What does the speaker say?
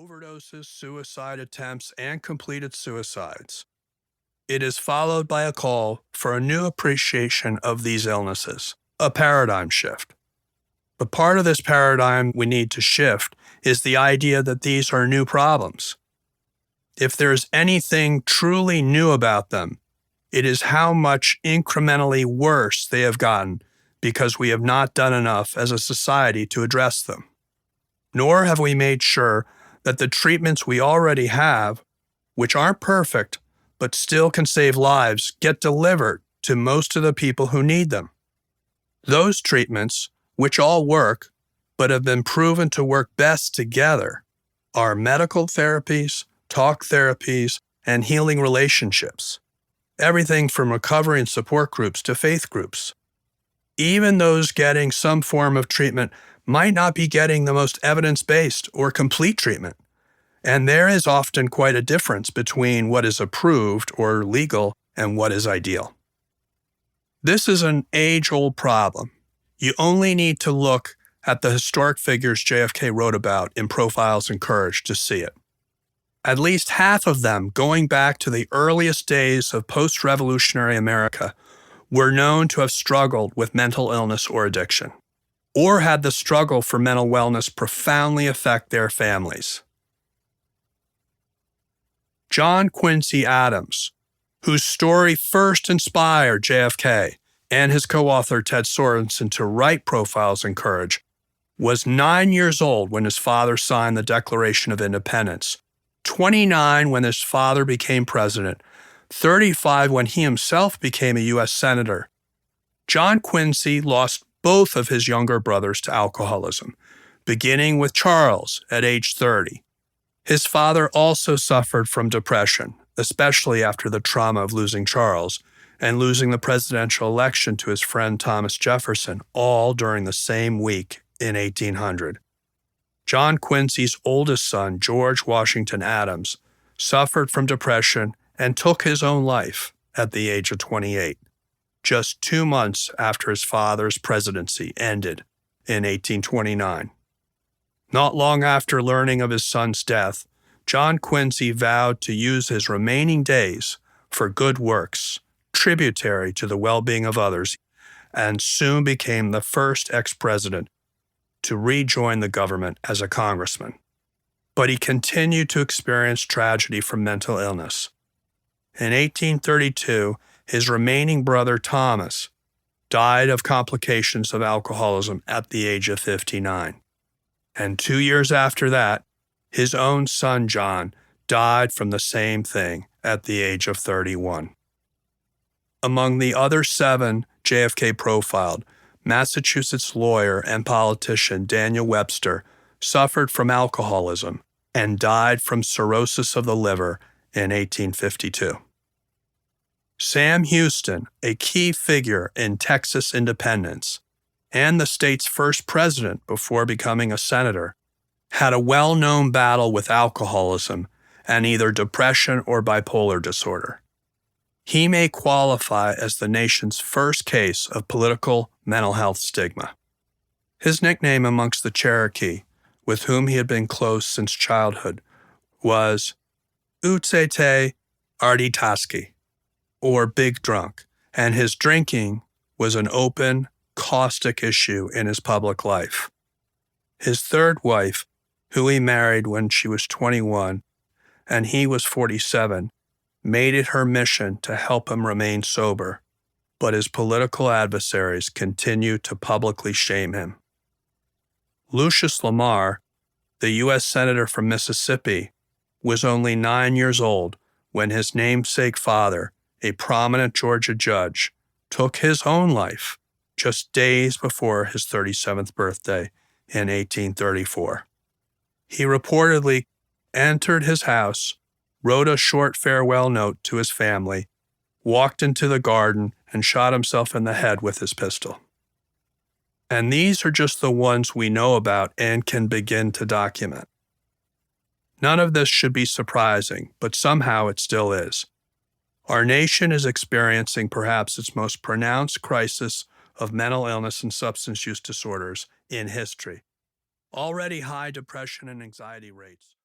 overdoses, suicide attempts, and completed suicides. It is followed by a call for a new appreciation of these illnesses, a paradigm shift. But part of this paradigm we need to shift is the idea that these are new problems. If there's anything truly new about them, it is how much incrementally worse they have gotten because we have not done enough as a society to address them. Nor have we made sure that the treatments we already have, which aren't perfect but still can save lives, get delivered to most of the people who need them. Those treatments, which all work but have been proven to work best together, are medical therapies, talk therapies, and healing relationships. Everything from recovery and support groups to faith groups. Even those getting some form of treatment might not be getting the most evidence-based or complete treatment. And there is often quite a difference between what is approved or legal and what is ideal. This is an age-old problem. You only need to look at the historic figures JFK wrote about in Profiles in Courage to see it. At least half of them, going back to the earliest days of post-revolutionary America, were known to have struggled with mental illness or addiction, or had the struggle for mental wellness profoundly affect their families. John Quincy Adams, whose story first inspired JFK and his co-author Ted Sorensen to write Profiles in Courage, was 9 years old when his father signed the Declaration of Independence, 29 when his father became president, 35 when he himself became a U.S. Senator. John Quincy lost both of his younger brothers to alcoholism, beginning with Charles at age 30. His father also suffered from depression, especially after the trauma of losing Charles and losing the presidential election to his friend Thomas Jefferson, all during the same week in 1800. John Quincy's oldest son, George Washington Adams, suffered from depression and took his own life at the age of 28, just 2 months after his father's presidency ended in 1829. Not long after learning of his son's death, John Quincy vowed to use his remaining days for good works, tributary to the well-being of others, and soon became the first ex-president to rejoin the government as a congressman. But he continued to experience tragedy from mental illness. In 1832, his remaining brother Thomas died of complications of alcoholism at the age of 59. And 2 years after that, his own son John died from the same thing at the age of 31. Among the other 7 JFK profiled, Massachusetts lawyer and politician Daniel Webster suffered from alcoholism and died from cirrhosis of the liver in 1852. Sam Houston, a key figure in Texas independence and the state's first president before becoming a senator, had a well-known battle with alcoholism and either depression or bipolar disorder. He may qualify as the nation's first case of political mental health stigma. His nickname amongst the Cherokee, with whom he had been close since childhood, was Utsete Arditaski, or Big Drunk, and his drinking was an open, caustic issue in his public life. His third wife, who he married when she was 21 and he was 47, made it her mission to help him remain sober, but his political adversaries continued to publicly shame him. Lucius Lamar, the U.S. Senator from Mississippi, was only 9 years old when his namesake father, a prominent Georgia judge, took his own life just days before his 37th birthday in 1834. He reportedly entered his house, wrote a short farewell note to his family, walked into the garden, and shot himself in the head with his pistol. And these are just the ones we know about and can begin to document. None of this should be surprising, but somehow it still is. Our nation is experiencing perhaps its most pronounced crisis of mental illness and substance use disorders in history. Already high depression and anxiety rates